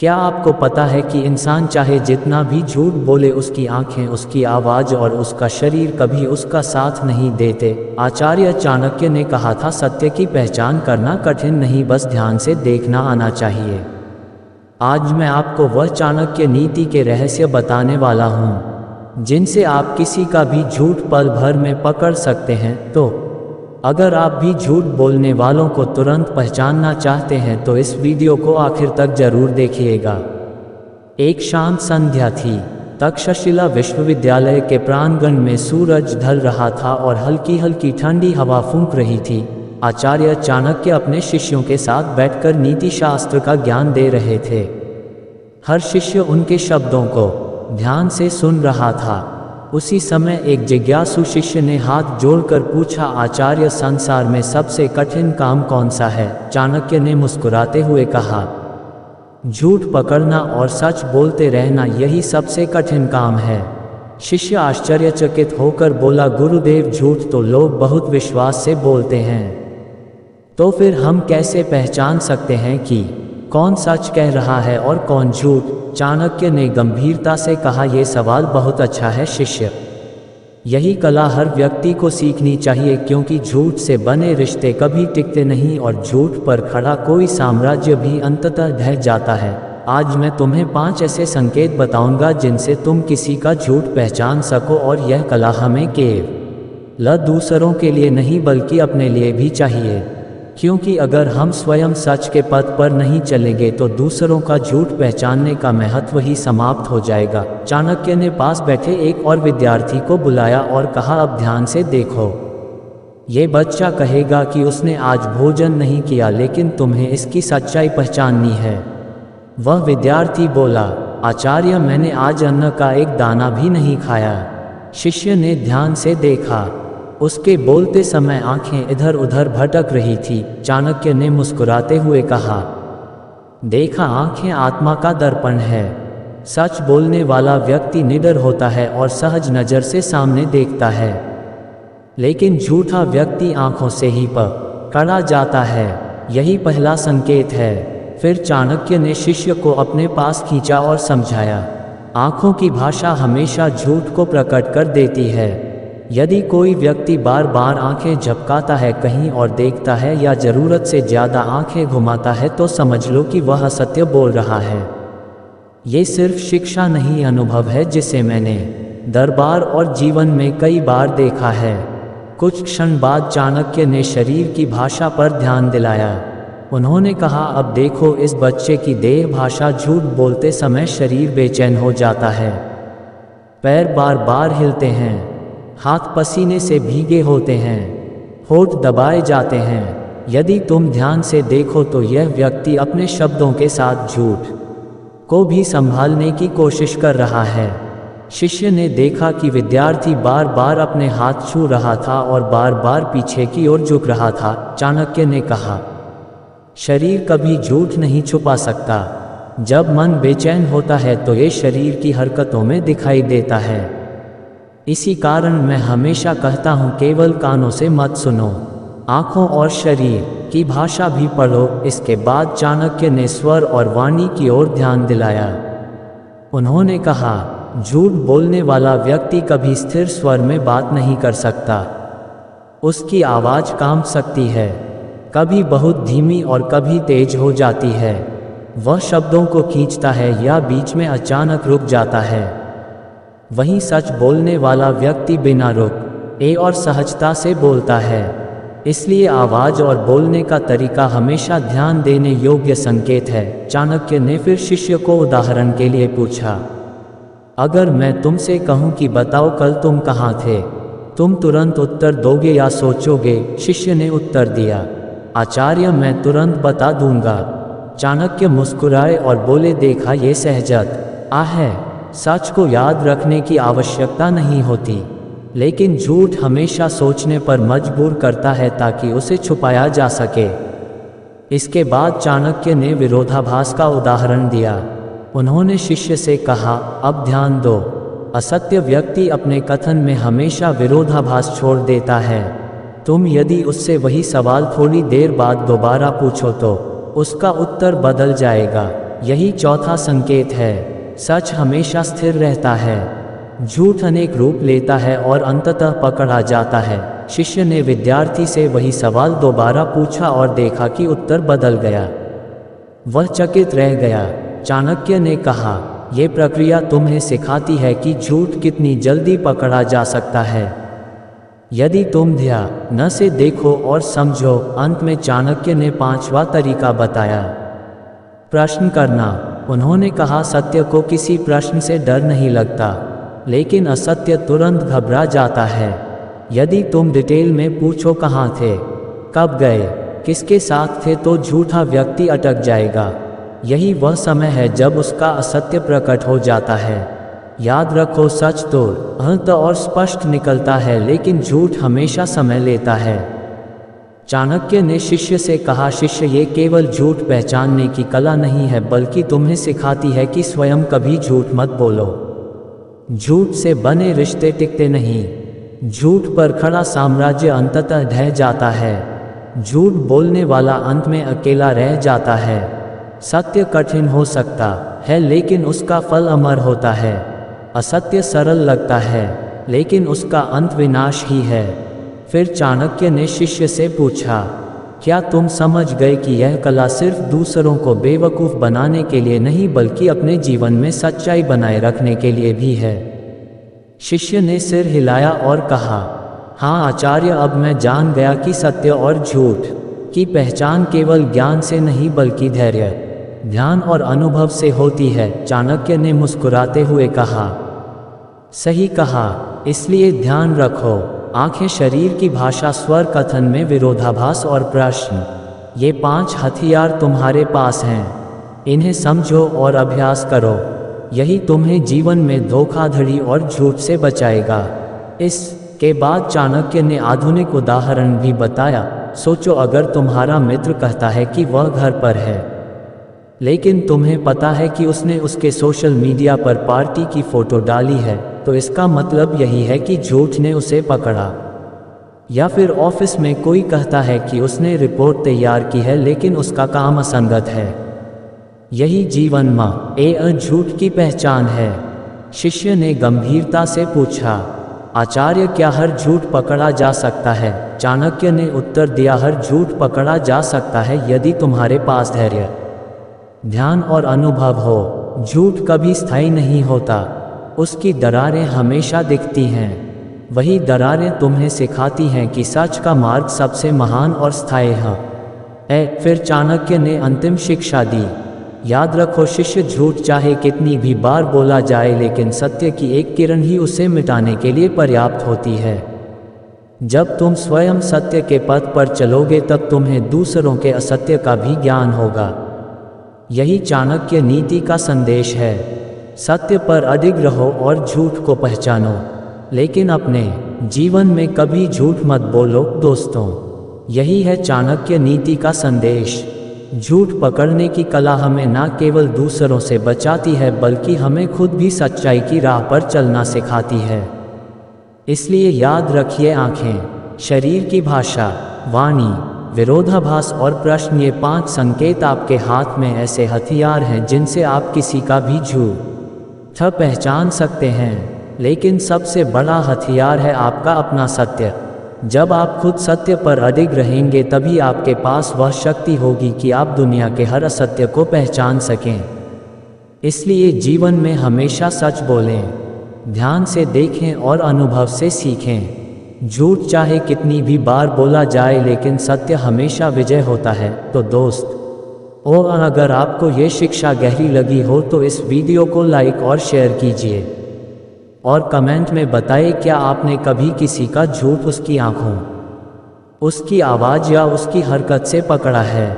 क्या आपको पता है कि इंसान चाहे जितना भी झूठ बोले, उसकी आंखें, उसकी आवाज़ और उसका शरीर कभी उसका साथ नहीं देते। आचार्य चाणक्य ने कहा था, सत्य की पहचान करना कठिन नहीं, बस ध्यान से देखना आना चाहिए। आज मैं आपको वह चाणक्य नीति के रहस्य बताने वाला हूँ जिनसे आप किसी का भी झूठ पल भर में पकड़ सकते हैं। तो अगर आप भी झूठ बोलने वालों को तुरंत पहचानना चाहते हैं तो इस वीडियो को आखिर तक जरूर देखिएगा। एक शांत संध्या थी। तक्षशिला विश्वविद्यालय के प्रांगण में सूरज ढल रहा था और हल्की हल्की ठंडी हवा फूंक रही थी। आचार्य चाणक्य अपने शिष्यों के साथ बैठकर नीति शास्त्र का ज्ञान दे रहे थे। हर शिष्य उनके शब्दों को ध्यान से सुन रहा था। उसी समय एक जिज्ञासु शिष्य ने हाथ जोड़कर पूछा, आचार्य, संसार में सबसे कठिन काम कौन सा है? चाणक्य ने मुस्कुराते हुए कहा, झूठ पकड़ना और सच बोलते रहना, यही सबसे कठिन काम है। शिष्य आश्चर्यचकित होकर बोला, गुरुदेव, झूठ तो लोग बहुत विश्वास से बोलते हैं, तो फिर हम कैसे पहचान सकते हैं कि कौन सच कह रहा है और कौन झूठ? चाणक्य ने गंभीरता से कहा, यह सवाल बहुत अच्छा है शिष्य। यही कला हर व्यक्ति को सीखनी चाहिए, क्योंकि झूठ से बने रिश्ते कभी टिकते नहीं और झूठ पर खड़ा कोई साम्राज्य भी अंततः ढह जाता है। आज मैं तुम्हें 5 ऐसे संकेत बताऊंगा जिनसे तुम किसी का झूठ पहचान सको, और यह कला हमें केवल दूसरों के लिए नहीं बल्कि अपने लिए भी चाहिए, क्योंकि अगर हम स्वयं सच के पथ पर नहीं चलेंगे तो दूसरों का झूठ पहचानने का महत्व ही समाप्त हो जाएगा। चाणक्य ने पास बैठे एक और विद्यार्थी को बुलाया और कहा, अब ध्यान से देखो, ये बच्चा कहेगा कि उसने आज भोजन नहीं किया, लेकिन तुम्हें इसकी सच्चाई पहचाननी है। वह विद्यार्थी बोला, आचार्य, मैंने आज अन्न का एक दाना भी नहीं खाया। शिष्य ने ध्यान से देखा। उसके बोलते समय आंखें इधर उधर भटक रही थी। चाणक्य ने मुस्कुराते हुए कहा, देखा, आंखें आत्मा का दर्पण है। सच बोलने वाला व्यक्ति निडर होता है और सहज नज़र से सामने देखता है, लेकिन झूठा व्यक्ति आंखों से ही पकड़ा जाता है। यही पहला संकेत है। फिर चाणक्य ने शिष्य को अपने पास खींचा और समझाया, आंखों की भाषा हमेशा झूठ को प्रकट कर देती है। यदि कोई व्यक्ति बार बार आंखें झपकाता है, कहीं और देखता है या ज़रूरत से ज़्यादा आंखें घुमाता है, तो समझ लो कि वह असत्य बोल रहा है। ये सिर्फ शिक्षा नहीं, अनुभव है, जिसे मैंने दरबार और जीवन में कई बार देखा है। कुछ क्षण बाद चाणक्य ने शरीर की भाषा पर ध्यान दिलाया। उन्होंने कहा, अब देखो, इस बच्चे की देह भाषा, झूठ बोलते समय शरीर बेचैन हो जाता है, पैर बार बार हिलते हैं, हाथ पसीने से भीगे होते हैं, होठ दबाए जाते हैं। यदि तुम ध्यान से देखो तो यह व्यक्ति अपने शब्दों के साथ झूठ को भी संभालने की कोशिश कर रहा है। शिष्य ने देखा कि विद्यार्थी बार बार अपने हाथ छू रहा था और बार बार पीछे की ओर झुक रहा था। चाणक्य ने कहा, शरीर कभी झूठ नहीं छुपा सकता। जब मन बेचैन होता है तो ये शरीर की हरकतों में दिखाई देता है। इसी कारण मैं हमेशा कहता हूँ, केवल कानों से मत सुनो, आँखों और शरीर की भाषा भी पढ़ो। इसके बाद चाणक्य ने स्वर और वाणी की ओर ध्यान दिलाया। उन्होंने कहा, झूठ बोलने वाला व्यक्ति कभी स्थिर स्वर में बात नहीं कर सकता। उसकी आवाज़ कांप सकती है, कभी बहुत धीमी और कभी तेज हो जाती है। वह शब्दों को खींचता है या बीच में अचानक रुक जाता है। वहीं सच बोलने वाला व्यक्ति बिना रुके और सहजता से बोलता है। इसलिए आवाज़ और बोलने का तरीका हमेशा ध्यान देने योग्य संकेत है। चाणक्य ने फिर शिष्य को उदाहरण के लिए पूछा, अगर मैं तुमसे कहूं कि बताओ कल तुम कहाँ थे, तुम तुरंत उत्तर दोगे या सोचोगे? शिष्य ने उत्तर दिया, आचार्य, मैं तुरंत बता दूंगा। चाणक्य मुस्कुराए और बोले, देखा, ये सहजत है। सच को याद रखने की आवश्यकता नहीं होती, लेकिन झूठ हमेशा सोचने पर मजबूर करता है ताकि उसे छुपाया जा सके। इसके बाद चाणक्य ने विरोधाभास का उदाहरण दिया। उन्होंने शिष्य से कहा, अब ध्यान दो, असत्य व्यक्ति अपने कथन में हमेशा विरोधाभास छोड़ देता है। तुम यदि उससे वही सवाल थोड़ी देर बाद दोबारा पूछो तो उसका उत्तर बदल जाएगा। यही चौथा संकेत है। सच हमेशा स्थिर रहता है, झूठ अनेक रूप लेता है और अंततः पकड़ा जाता है। शिष्य ने विद्यार्थी से वही सवाल दोबारा पूछा और देखा कि उत्तर बदल गया। वह चकित रह गया। चाणक्य ने कहा, यह प्रक्रिया तुम्हें सिखाती है कि झूठ कितनी जल्दी पकड़ा जा सकता है, यदि तुम ध्यान से देखो और समझो। अंत में चाणक्य ने 5वां तरीका बताया, प्रश्न करना। उन्होंने कहा, सत्य को किसी प्रश्न से डर नहीं लगता, लेकिन असत्य तुरंत घबरा जाता है। यदि तुम डिटेल में पूछो कहाँ थे, कब गए, किसके साथ थे, तो झूठा व्यक्ति अटक जाएगा। यही वह समय है जब उसका असत्य प्रकट हो जाता है। याद रखो, सच तो अंत और स्पष्ट निकलता है, लेकिन झूठ हमेशा समय लेता है। चाणक्य ने शिष्य से कहा, शिष्य, ये केवल झूठ पहचानने की कला नहीं है, बल्कि तुम्हें सिखाती है कि स्वयं कभी झूठ मत बोलो। झूठ से बने रिश्ते टिकते नहीं, झूठ पर खड़ा साम्राज्य अंततः ढह जाता है। झूठ बोलने वाला अंत में अकेला रह जाता है। सत्य कठिन हो सकता है, लेकिन उसका फल अमर होता है। असत्य सरल लगता है, लेकिन उसका अंत विनाश ही है। फिर चाणक्य ने शिष्य से पूछा, क्या तुम समझ गए कि यह कला सिर्फ दूसरों को बेवकूफ़ बनाने के लिए नहीं, बल्कि अपने जीवन में सच्चाई बनाए रखने के लिए भी है? शिष्य ने सिर हिलाया और कहा, हाँ आचार्य, अब मैं जान गया कि सत्य और झूठ की पहचान केवल ज्ञान से नहीं, बल्कि धैर्य, ध्यान और अनुभव से होती है। चाणक्य ने मुस्कुराते हुए कहा, सही कहा, इसलिए ध्यान रखो। आंखें शरीर की भाषा, स्वर कथन में विरोधाभास और प्रश्न, ये 5 हथियार तुम्हारे पास हैं। इन्हें समझो और अभ्यास करो। यही तुम्हें जीवन में धोखाधड़ी और झूठ से बचाएगा। इसके बाद चाणक्य ने आधुनिक उदाहरण भी बताया। सोचो, अगर तुम्हारा मित्र कहता है कि वह घर पर है, लेकिन तुम्हें पता है कि उसने उसके सोशल मीडिया पर पार्टी की फोटो डाली है, तो इसका मतलब यही है कि झूठ ने उसे पकड़ा। या फिर ऑफिस में कोई कहता है कि उसने रिपोर्ट तैयार की है, लेकिन उसका काम असंगत है। यही जीवन में झूठ की पहचान है। शिष्य ने गंभीरता से पूछा, आचार्य, क्या हर झूठ पकड़ा जा सकता है? चाणक्य ने उत्तर दिया, हर झूठ पकड़ा जा सकता है यदि तुम्हारे पास धैर्य, ध्यान और अनुभव हो। झूठ कभी स्थायी नहीं होता, उसकी दरारें हमेशा दिखती हैं। वही दरारें तुम्हें सिखाती हैं कि सच का मार्ग सबसे महान और स्थायी है। फिर चाणक्य ने अंतिम शिक्षा दी, याद रखो शिष्य, झूठ चाहे कितनी भी बार बोला जाए, लेकिन सत्य की एक किरण ही उसे मिटाने के लिए पर्याप्त होती है। जब तुम स्वयं सत्य के पथ पर चलोगे, तब तुम्हें दूसरों के असत्य का भी ज्ञान होगा। यही चाणक्य नीति का संदेश है। सत्य पर अडिग रहो और झूठ को पहचानो, लेकिन अपने जीवन में कभी झूठ मत बोलो। दोस्तों, यही है चाणक्य नीति का संदेश। झूठ पकड़ने की कला हमें न केवल दूसरों से बचाती है, बल्कि हमें खुद भी सच्चाई की राह पर चलना सिखाती है। इसलिए याद रखिए, आंखें, शरीर की भाषा, वाणी, विरोधाभास और प्रश्न, ये 5 संकेत आपके हाथ में ऐसे हथियार हैं जिनसे आप किसी का भी झूठ पहचान सकते हैं। लेकिन सबसे बड़ा हथियार है आपका अपना सत्य। जब आप खुद सत्य पर अडिग रहेंगे, तभी आपके पास वह शक्ति होगी कि आप दुनिया के हर असत्य को पहचान सकें। इसलिए जीवन में हमेशा सच बोलें, ध्यान से देखें और अनुभव से सीखें। झूठ चाहे कितनी भी बार बोला जाए, लेकिन सत्य हमेशा विजय होता है। तो दोस्त, और अगर आपको ये शिक्षा गहरी लगी हो तो इस वीडियो को लाइक और शेयर कीजिए, और कमेंट में बताइए, क्या आपने कभी किसी का झूठ उसकी आंखों, उसकी आवाज़ या उसकी हरकत से पकड़ा है?